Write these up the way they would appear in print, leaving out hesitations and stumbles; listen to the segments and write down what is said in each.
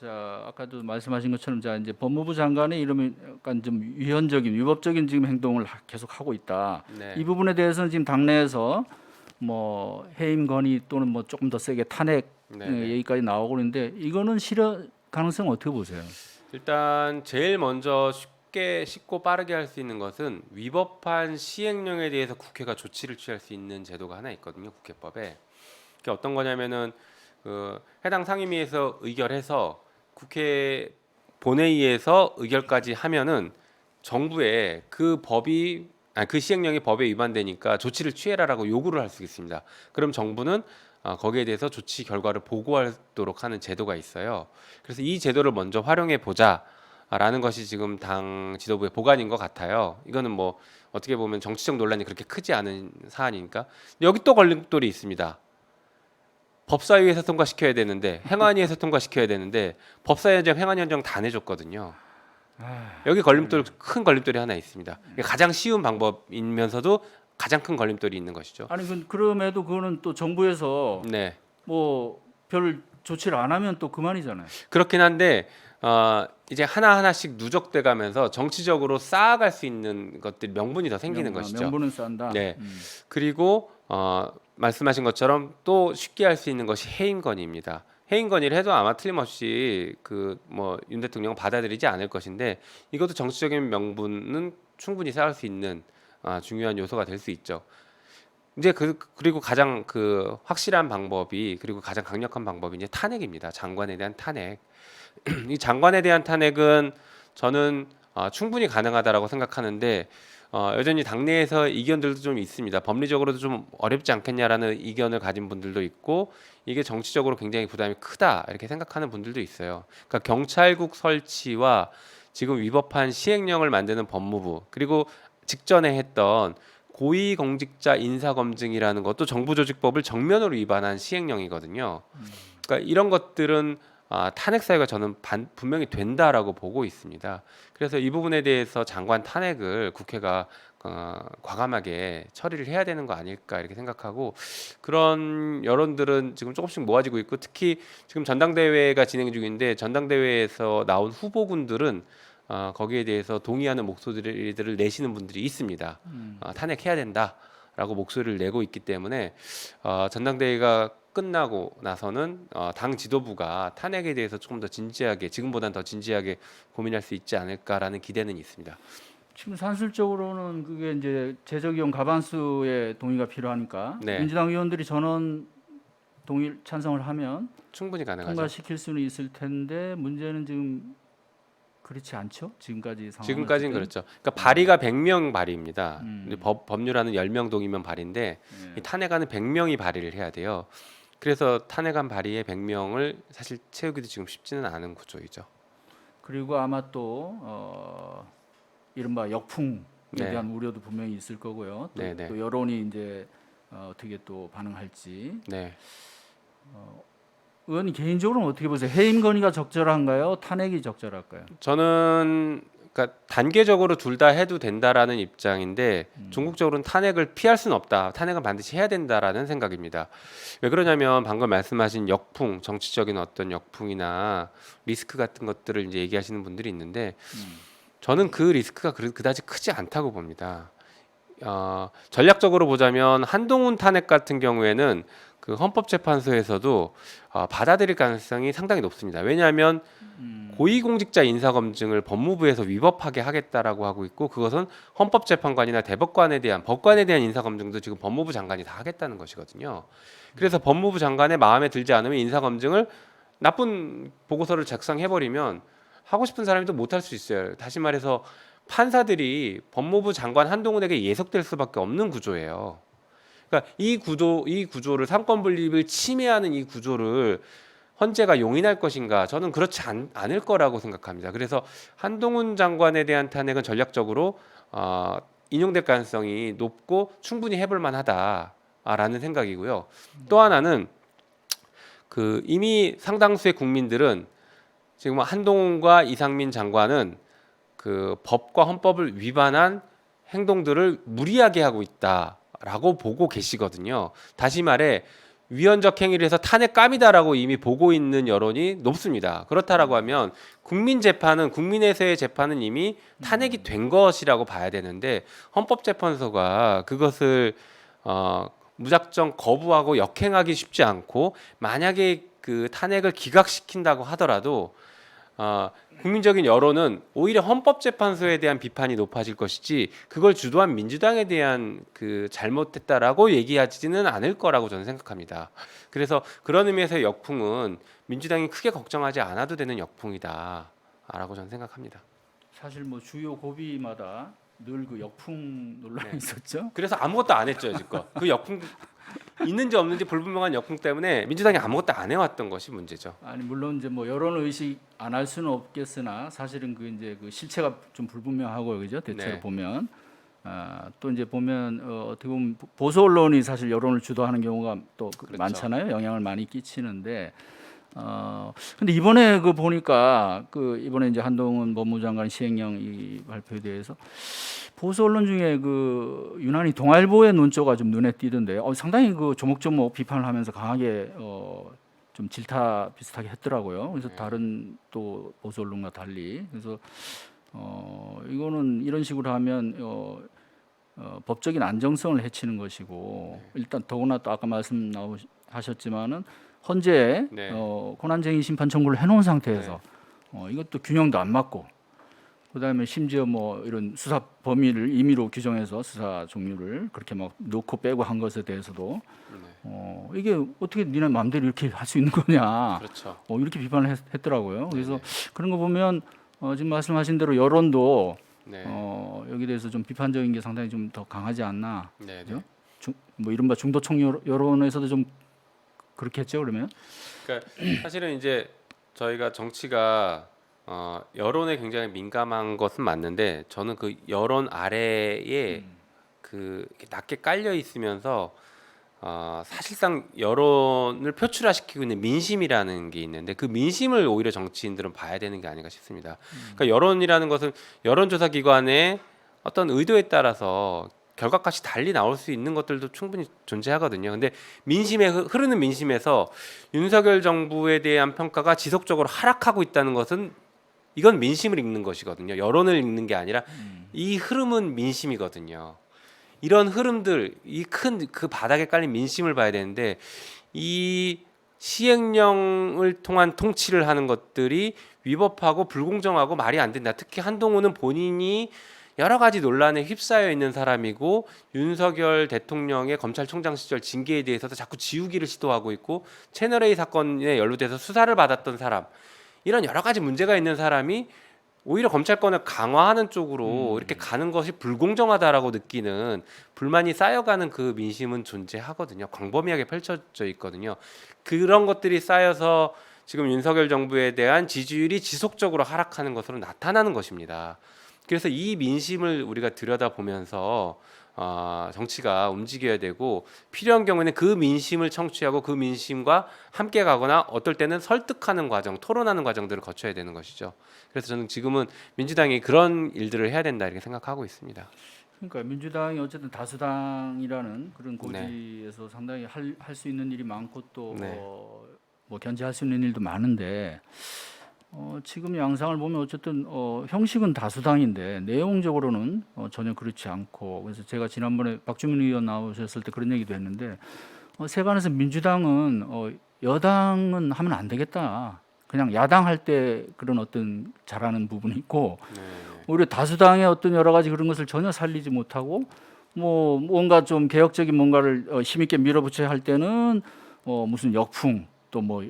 자, 아까도 말씀하신 것처럼 자 이제 법무부 장관의 이러면 약간 좀 위헌적인 위법적인 지금 행동을 계속 하고 있다. 네. 이 부분에 대해서는 지금 당내에서 뭐 해임 건의 또는 뭐 조금 더 세게 탄핵 네, 얘기까지 나오고 있는데 이거는 실현 가능성 어떻게 보세요? 일단 제일 먼저 쉽고 빠르게 할 수 있는 것은 위법한 시행령에 대해서 국회가 조치를 취할 수 있는 제도가 하나 있거든요. 국회법에. 그게 어떤 거냐면은 그 해당 상임위에서 의결해서 국회 본회의에서 의결까지 하면은 정부에 그 시행령이 법에 위반되니까 조치를 취해라라고 요구를 할 수 있습니다. 그럼 정부는 거기에 대해서 조치 결과를 보고하도록 하는 제도가 있어요. 그래서 이 제도를 먼저 활용해 보자라는 것이 지금 당 지도부의 보관인 것 같아요. 이거는 뭐 어떻게 보면 정치적 논란이 그렇게 크지 않은 사안이니까. 여기 또 걸림돌이 있습니다. 법사위에서 통과시켜야 되는데 행안위에서 통과시켜야 되는데 법사위원장, 행안위원장 다 내줬거든요. 여기 큰 걸림돌이 하나 있습니다. 이게 가장 쉬운 방법이면서도 가장 큰 걸림돌이 있는 것이죠. 아니 그럼에도 그거는 또 정부에서 네, 뭐 별 조치를 안 하면 또 그만이잖아요. 그렇긴 한데 이제 하나하나씩 누적돼 가면서 정치적으로 쌓아갈 수 있는 것들 명분이 더 생기는 것이죠. 명분은 싼다. 네. 그리고 말씀하신 것처럼 또 쉽게 할 수 있는 것이 해임 건의입니다. 해임 건의를 해도 아마 틀림없이 그 뭐 윤 대통령은 받아들이지 않을 것인데 이것도 정치적인 명분은 충분히 쌓을 수 있는 중요한 요소가 될 수 있죠. 이제 그리고 가장 그 확실한 방법이 그리고 가장 강력한 방법이 이제 탄핵입니다. 장관에 대한 탄핵. 이 장관에 대한 탄핵은 저는 충분히 가능하다라고 생각하는데 여전히 당내에서 이견들도 좀 있습니다. 법리적으로도 좀 어렵지 않겠냐라는 이견을 가진 분들도 있고 이게 정치적으로 굉장히 부담이 크다 이렇게 생각하는 분들도 있어요. 그러니까 경찰국 설치와 지금 위법한 시행령을 만드는 법무부 그리고 직전에 했던 고위공직자 인사검증이라는 것도 정부조직법을 정면으로 위반한 시행령이거든요. 그러니까 이런 것들은 탄핵 사유가 저는 분명히 된다라고 보고 있습니다. 그래서 이 부분에 대해서 장관 탄핵을 국회가 과감하게 처리를 해야 되는 거 아닐까 이렇게 생각하고 그런 여론들은 지금 조금씩 모아지고 있고 특히 지금 전당대회가 진행 중인데 전당대회에서 나온 후보군들은 거기에 대해서 동의하는 목소리들을 내시는 분들이 있습니다. 탄핵해야 된다라고 목소리를 내고 있기 때문에 전당대회가 끝나고 나서는 당 지도부가 탄핵에 대해서 조금 더 진지하게 지금보다는 더 진지하게 고민할 수 있지 않을까라는 기대는 있습니다. 지금 산술적으로는 그게 이제 재적용 과반수의 동의가 필요하니까 네. 민주당 의원들이 전원 동의 찬성을 하면 충분히 가능하죠. 통과시킬 수는 있을 텐데 문제는 지금 그렇지 않죠? 지금까지 상황. 지금까지는 그렇죠. 그러니까 발의가 100명 발의입니다. 근데 법률안은 10명 동의면 발의인데 이 탄핵안은 100명이 발의를 해야 돼요. 그래서 탄핵안 발의에 100명을 사실 채우기도 지금 쉽지는 않은 구조이죠. 그리고 아마 또 이른바 역풍에 네. 대한 우려도 분명히 있을 거고요. 또, 네, 네. 또 여론이 이제 어떻게 또 반응할지. 네. 의원님 개인적으로는 어떻게 보세요? 해임 건의가 적절한가요? 탄핵이 적절할까요? 저는 그러니까 단계적으로 둘 다 해도 된다라는 입장인데 종국적으로는 탄핵을 피할 수는 없다. 탄핵은 반드시 해야 된다라는 생각입니다. 왜 그러냐면 방금 말씀하신 역풍, 정치적인 어떤 역풍이나 리스크 같은 것들을 이제 얘기하시는 분들이 있는데 저는 그 리스크가 그다지 크지 않다고 봅니다. 전략적으로 보자면 한동훈 탄핵 같은 경우에는 그 헌법재판소에서도 받아들일 가능성이 상당히 높습니다. 왜냐하면 고위공직자 인사검증을 법무부에서 위법하게 하겠다라고 하고 있고 그것은 헌법재판관이나 대법관에 대한 법관에 대한 인사검증도 지금 법무부 장관이 다 하겠다는 것이거든요. 그래서 법무부 장관의 마음에 들지 않으면 인사검증을 나쁜 보고서를 작성해버리면 하고 싶은 사람이 또 못할 수 있어요. 다시 말해서 판사들이 법무부 장관 한동훈에게 예속될 수밖에 없는 구조예요. 그러니까 이 구조를 삼권 분립을 침해하는 이 구조를 헌재가 용인할 것인가? 저는 그렇지 않을 거라고 생각합니다. 그래서 한동훈 장관에 대한 탄핵은 전략적으로 인용될 가능성이 높고 충분히 해볼 만하다라는 생각이고요. 또 하나는 그 이미 상당수의 국민들은 지금 한동훈과 이상민 장관은 그 법과 헌법을 위반한 행동들을 무리하게 하고 있다라고 보고 계시거든요. 다시 말해 위헌적 행위를 해서 탄핵감이다라고 이미 보고 있는 여론이 높습니다. 그렇다라고 하면 국민에서의 재판은 이미 탄핵이 된 것이라고 봐야 되는데 헌법재판소가 그것을 무작정 거부하고 역행하기 쉽지 않고 만약에 그 탄핵을 기각시킨다고 하더라도 국민적인 여론은 오히려 헌법재판소에 대한 비판이 높아질 것이지 그걸 주도한 민주당에 대한 그 잘못했다라고 얘기하지는 않을 거라고 저는 생각합니다. 그래서 그런 의미에서 역풍은 민주당이 크게 걱정하지 않아도 되는 역풍이다라고 저는 생각합니다. 사실 뭐 주요 고비마다 늘 그 역풍 논란이 네. 있었죠. 그래서 아무것도 안 했죠 여지껏. 그 역풍 있는지 없는지 불분명한 역풍 때문에 민주당이 아무것도 안 해왔던 것이 문제죠. 아니 물론 이제 뭐 여론 의식 안 할 수는 없겠으나 사실은 그 이제 그 실체가 좀 불분명하고 그죠 대체로 네. 보면 또 이제 보면 어떻게 보면 보수 언론이 사실 여론을 주도하는 경우가 또 그렇죠. 많잖아요. 영향을 많이 끼치는데 근데 이번에 그 보니까 그 이번에 이제 한동훈 법무장관 시행령 이 발표에 대해서 보수 언론 중에 그 유난히 동아일보의 논조가 좀 눈에 띄던데 상당히 그 조목조목 비판을 하면서 강하게 좀 질타 비슷하게 했더라고요. 그래서 네. 다른 또 보수 언론과 달리 그래서 이거는 이런 식으로 하면 법적인 안정성을 해치는 것이고 일단 더구나 또 아까 말씀 하셨지만은 헌재 네. 권한쟁의 심판 청구를 해놓은 상태에서 이것도 균형도 안 맞고 그다음에 심지어 뭐 이런 수사 범위를 임의로 규정해서 수사 종류를 그렇게 막 놓고 빼고 한 것에 대해서도 이게 어떻게 니네 마음대로 이렇게 할 수 있는 거냐 그렇죠. 이렇게 비판을 했더라고요. 그래서 네네. 그런 거 보면 지금 말씀하신 대로 여론도 네. 여기 대해서 좀 비판적인 게 상당히 좀 더 강하지 않나. 네. 그죠? 뭐 이른바 중도층 여론에서도 좀 그렇겠죠 그러면? 그러니까 사실은 이제 저희가 정치가 여론에 굉장히 민감한 것은 맞는데 저는 그 여론 아래에 그 이렇게 낮게 깔려 있으면서 사실상 여론을 표출화시키고 있는 민심이라는 게 있는데 그 민심을 오히려 정치인들은 봐야 되는 게 아닌가 싶습니다. 그러니까 여론이라는 것은 여론조사 기관의 어떤 의도에 따라서 결과값이 달리 나올 수 있는 것들도 충분히 존재하거든요. 근데 흐르는 민심에서 윤석열 정부에 대한 평가가 지속적으로 하락하고 있다는 것은 이건 민심을 읽는 것이거든요. 여론을 읽는 게 아니라 이 흐름은 민심이거든요. 이런 흐름들, 이 큰 그 바닥에 깔린 민심을 봐야 되는데 이 시행령을 통한 통치를 하는 것들이 위법하고 불공정하고 말이 안 된다. 특히 한동훈은 본인이 여러 가지 논란에 휩싸여 있는 사람이고 윤석열 대통령의 검찰총장 시절 징계에 대해서도 자꾸 지우기를 시도하고 있고 채널A 사건에 연루돼서 수사를 받았던 사람, 이런 여러 가지 문제가 있는 사람이 오히려 검찰권을 강화하는 쪽으로 이렇게 가는 것이 불공정하다라고 느끼는 불만이 쌓여가는 그 민심은 존재하거든요. 광범위하게 펼쳐져 있거든요. 그런 것들이 쌓여서 지금 윤석열 정부에 대한 지지율이 지속적으로 하락하는 것으로 나타나는 것입니다. 그래서 이 민심을 우리가 들여다보면서 정치가 움직여야 되고 필요한 경우에는 그 민심을 청취하고 그 민심과 함께 가거나 어떨 때는 설득하는 과정, 토론하는 과정들을 거쳐야 되는 것이죠. 그래서 저는 지금은 민주당이 그런 일들을 해야 된다 이렇게 생각하고 있습니다. 그러니까 민주당이 어쨌든 다수당이라는 그런 고지에서 상당히 할 수 있는 일이 많고 또 뭐 견제할 수 있는 일도 많은데 지금 양상을 보면 어쨌든 형식은 다수당인데 내용적으로는 전혀 그렇지 않고 그래서 제가 지난번에 박주민 의원 나오셨을 때 그런 얘기도 했는데 세간에서 민주당은 여당은 하면 안 되겠다. 그냥 야당 할 때 그런 어떤 잘하는 부분이 있고 오히려 다수당의 어떤 여러 가지 그런 것을 전혀 살리지 못하고 뭐 뭔가 좀 개혁적인 뭔가를 힘있게 밀어붙여야 할 때는 무슨 역풍 또 뭐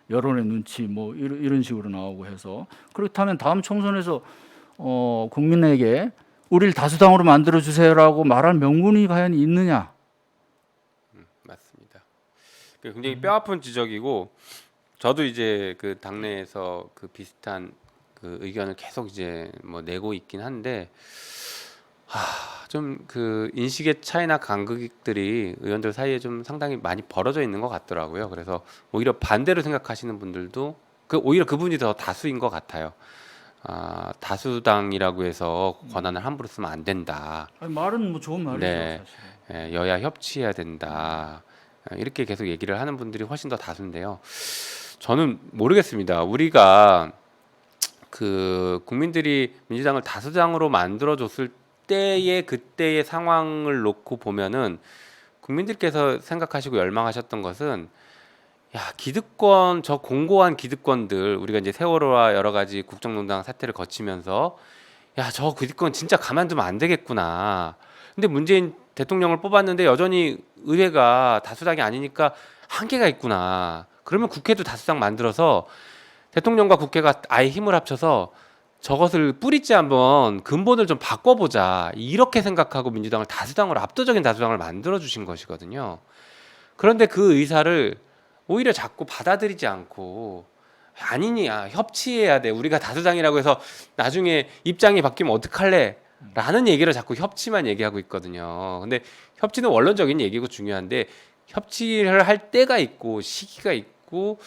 여론의 눈치 뭐 이런 식으로 나오고 해서 그렇다면 다음 총선에서 국민에게 우리를 다수당으로 만들어 주세요라고 말할 명분이 과연 있느냐? 맞습니다. 굉장히 뼈아픈 지적이고 저도 이제 그 당내에서 그 비슷한 그 의견을 계속 이제 뭐 내고 있긴 한데 좀 그 인식의 차이나 간극들이 의원들 사이에 좀 상당히 많이 벌어져 있는 것 같더라고요. 그래서 오히려 반대로 생각하시는 분들도 오히려 그분이 더 다수인 것 같아요. 다수당이라고 해서 권한을 함부로 쓰면 안 된다. 아니, 말은 뭐 좋은 말이죠. 네. 사실. 여야 협치해야 된다. 이렇게 계속 얘기를 하는 분들이 훨씬 더 다수인데요. 저는 모르겠습니다. 우리가 그 국민들이 민주당을 다수당으로 만들어줬을 때의 그때의 상황을 놓고 보면은 국민들께서 생각하시고 열망하셨던 것은 야, 기득권, 저 공고한 기득권들, 우리가 이제 세월호와 여러 가지 국정농단 사태를 거치면서 야, 저 기득권 진짜 가만두면 안 되겠구나. 근데 문재인 대통령을 뽑았는데 여전히 의회가 다수당이 아니니까 한계가 있구나. 그러면 국회도 다수당 만들어서 대통령과 국회가 아예 힘을 합쳐서 저것을 뿌리째 한번 근본을 좀 바꿔보자. 이렇게 생각하고 민주당을 다수당으로 압도적인 다수당을 만들어 주신 것이거든요. 그런데 그 의사를 오히려 자꾸 받아들이지 않고 아니냐 협치해야 돼 우리가 다수당이라고 해서 나중에 입장이 바뀌면 어떡할래 라는 얘기를 자꾸 협치만 얘기하고 있거든요. 근데 협치는 원론적인 얘기고 중요한데 협치를 할 때가 있고 시기가 있고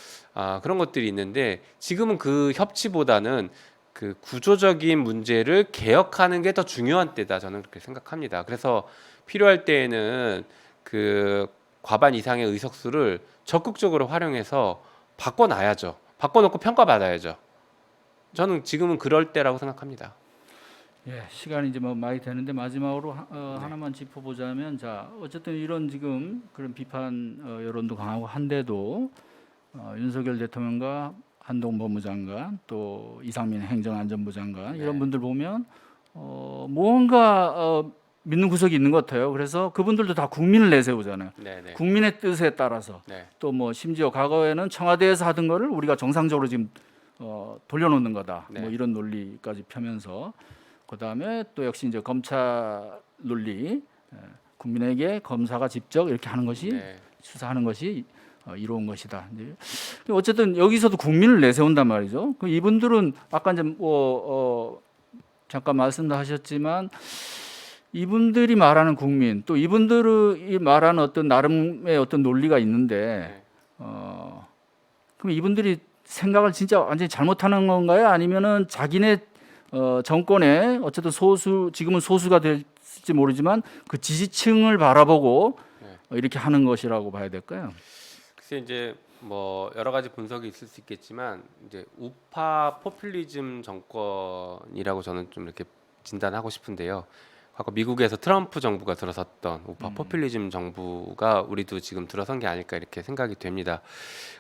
그런 것들이 있는데 지금은 그 협치보다는 그 구조적인 문제를 개혁하는 게 더 중요한 때다 저는 그렇게 생각합니다. 그래서 필요할 때에는 그 과반 이상의 의석수를 적극적으로 활용해서 바꿔놔야죠. 바꿔놓고 평가받아야죠. 저는 지금은 그럴 때라고 생각합니다. 예, 시간이 이제 뭐 많이 되는데 마지막으로 하나만 짚어보자면 자 어쨌든 이런 지금 그런 비판 여론도 강하고 한데도 윤석열 대통령과 한동훈 법무장관 또 이상민 행정안전부 장관 이런 분들 보면 무언가 믿는 구석이 있는 것 같아요. 그래서 그분들도 다 국민을 내세우잖아요. 네네. 국민의 뜻에 따라서 네. 또 뭐 심지어 과거에는 청와대에서 하던 거를 우리가 정상적으로 지금 돌려놓는 거다. 네. 뭐 이런 논리까지 펴면서 그다음에 또 역시 이제 검찰 논리 국민에게 검사가 직접 이렇게 하는 것이 네. 수사하는 것이 이로운 것이다. 이제 어쨌든 여기서도 국민을 내세운단 말이죠. 그 이분들은 아까 이제 잠깐 말씀도 하셨지만 이분들이 말하는 국민 또 이분들이 말하는 어떤 나름의 어떤 논리가 있는데 네. 그럼 이분들이 생각을 진짜 완전히 잘못하는 건가요? 아니면은 자기네 정권에 어쨌든 소수 지금은 소수가 될지 모르지만 그 지지층을 바라보고 이렇게 하는 것이라고 봐야 될까요? 글쎄 이제 뭐 여러 가지 분석이 있을 수 있겠지만 이제 우파 포퓰리즘 정권이라고 저는 좀 이렇게 진단하고 싶은데요. 과거 미국에서 트럼프 정부가 들어섰던 우파 포퓰리즘 정부가 우리도 지금 들어선 게 아닐까 이렇게 생각이 됩니다.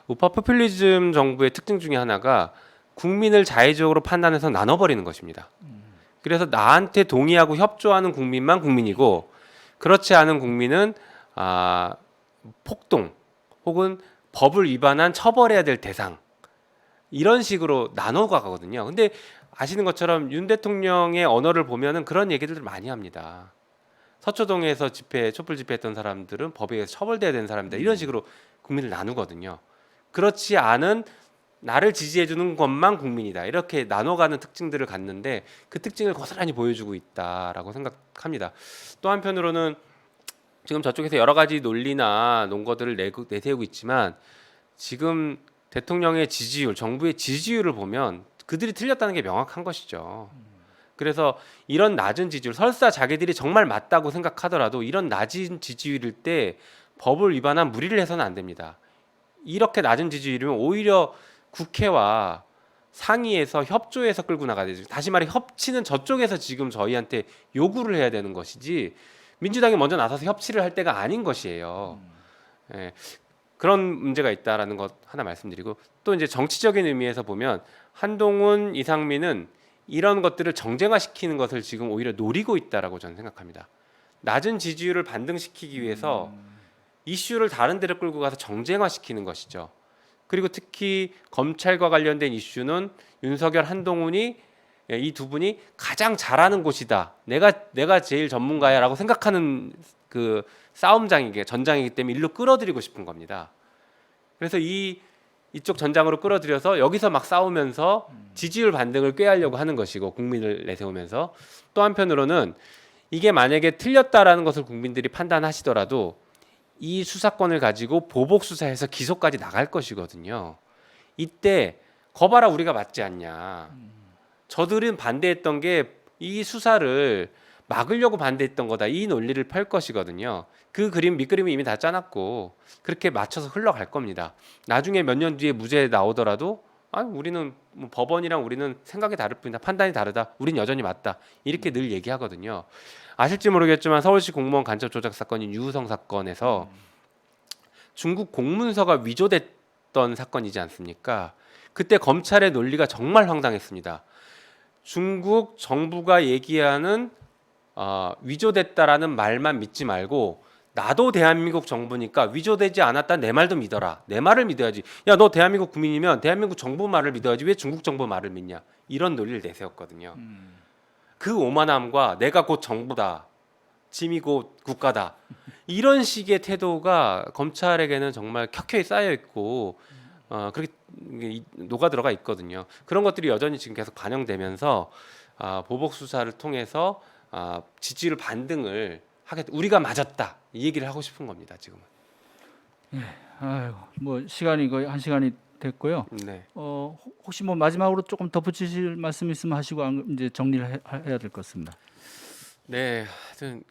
우파 포퓰리즘 정부의 특징 중에 하나가 국민을 자의적으로 판단해서 나눠버리는 것입니다. 그래서 나한테 동의하고 협조하는 국민만 국민이고 그렇지 않은 국민은 폭동 혹은 법을 위반한 처벌해야 될 대상 이런 식으로 나눠가거든요. 근데 아시는 것처럼 윤 대통령의 언어를 보면은 그런 얘기들을 많이 합니다. 서초동에서 촛불 집회했던 사람들은 법에 의해서 처벌돼야 되는 사람들 이런 식으로 국민을 나누거든요. 그렇지 않은 나를 지지해주는 것만 국민이다. 이렇게 나눠가는 특징들을 갖는데 그 특징을 고스란히 보여주고 있다라고 생각합니다. 또 한편으로는 지금 저쪽에서 여러 가지 논리나 논거들을 내세우고 있지만 지금 대통령의 지지율, 정부의 지지율을 보면 그들이 틀렸다는 게 명확한 것이죠. 그래서 이런 낮은 지지율, 설사 자기들이 정말 맞다고 생각하더라도 이런 낮은 지지율일 때 법을 위반한 무리를 해서는 안 됩니다. 이렇게 낮은 지지율이면 오히려 국회와 상위에서 협조해서 끌고 나가야 되죠. 다시 말해 협치는 저쪽에서 지금 저희한테 요구를 해야 되는 것이지 민주당이 먼저 나서서 협치를 할 때가 아닌 것이에요. 예, 그런 문제가 있다라는 것 하나 말씀드리고 또 이제 정치적인 의미에서 보면 한동훈, 이상민은 이런 것들을 정쟁화시키는 것을 지금 오히려 노리고 있다라고 저는 생각합니다. 낮은 지지율을 반등시키기 위해서 이슈를 다른 데로 끌고 가서 정쟁화시키는 것이죠. 그리고 특히 검찰과 관련된 이슈는 윤석열, 한동훈이 이 두 분이 가장 잘하는 곳이다. 내가 제일 전문가야라고 생각하는 그 싸움장이기 전장이기 때문에 일로 끌어들이고 싶은 겁니다. 그래서 이쪽 전장으로 끌어들여서 여기서 막 싸우면서 지지율 반등을 꾀하려고 하는 것이고 국민을 내세우면서 또 한편으로는 이게 만약에 틀렸다라는 것을 국민들이 판단하시더라도 이 수사권을 가지고 보복 수사해서 기소까지 나갈 것이거든요. 이때 거봐라 우리가 맞지 않냐. 저들은 반대했던 게 이 수사를 막으려고 반대했던 거다. 이 논리를 펼 것이거든요. 그 밑그림이 이미 다 짜놨고 그렇게 맞춰서 흘러갈 겁니다. 나중에 몇 년 뒤에 무죄 나오더라도 우리는 뭐 법원이랑 우리는 생각이 다를 뿐이다. 판단이 다르다. 우린 여전히 맞다. 이렇게 늘 얘기하거든요. 아실지 모르겠지만 서울시 공무원 간첩 조작 사건인 유우성 사건에서 중국 공문서가 위조됐던 사건이지 않습니까? 그때 검찰의 논리가 정말 황당했습니다. 중국 정부가 얘기하는 위조됐다라는 말만 믿지 말고 나도 대한민국 정부니까 위조되지 않았다 내 말도 믿어라. 내 말을 믿어야지. 야, 너 대한민국 국민이면 대한민국 정부 말을 믿어야지 왜 중국 정부 말을 믿냐. 이런 논리를 내세웠거든요. 그 오만함과 내가 곧 정부다. 짐이 곧 국가다. 이런 식의 태도가 검찰에게는 정말 켜켜이 쌓여 있고 그렇게 녹아 들어가 있거든요. 그런 것들이 여전히 지금 계속 반영되면서 보복 수사를 통해서 지지율 반등을 우리가 맞았다 이 얘기를 하고 싶은 겁니다. 지금은. 아이고, 뭐 시간이 거의 1시간이 됐고요. 네. 혹시 뭐 마지막으로 조금 덧붙이실 말씀 있으면 하시고 이제 정리를 해야 될 것 같습니다. 네, 하여튼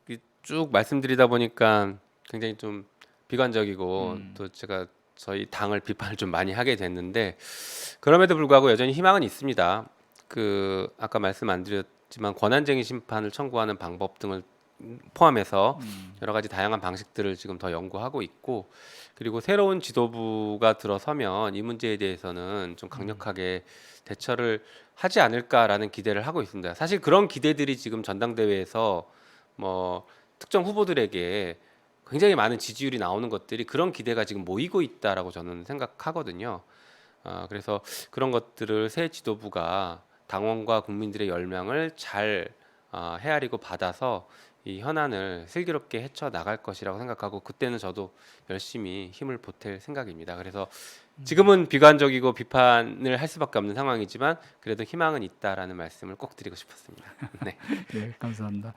쭉 말씀드리다 보니까 굉장히 좀 비관적이고 또 제가 저희 당을 비판을 좀 많이 하게 됐는데 그럼에도 불구하고 여전히 희망은 있습니다. 아까 말씀 안 드렸지만 권한쟁의 심판을 청구하는 방법 등을 포함해서 여러 가지 다양한 방식들을 지금 더 연구하고 있고 그리고 새로운 지도부가 들어서면 이 문제에 대해서는 좀 강력하게 대처를 하지 않을까라는 기대를 하고 있습니다. 사실 그런 기대들이 지금 전당대회에서 뭐 특정 후보들에게 굉장히 많은 지지율이 나오는 것들이 그런 기대가 지금 모이고 있다라고 저는 생각하거든요. 그래서 그런 것들을 새 지도부가 당원과 국민들의 열망을 잘 헤아리고 받아서 이 현안을 슬기롭게 헤쳐 나갈 것이라고 생각하고 그때는 저도 열심히 힘을 보탤 생각입니다. 그래서 지금은 비관적이고 비판을 할 수밖에 없는 상황이지만 그래도 희망은 있다라는 말씀을 꼭 드리고 싶었습니다. 네. 네, 감사합니다.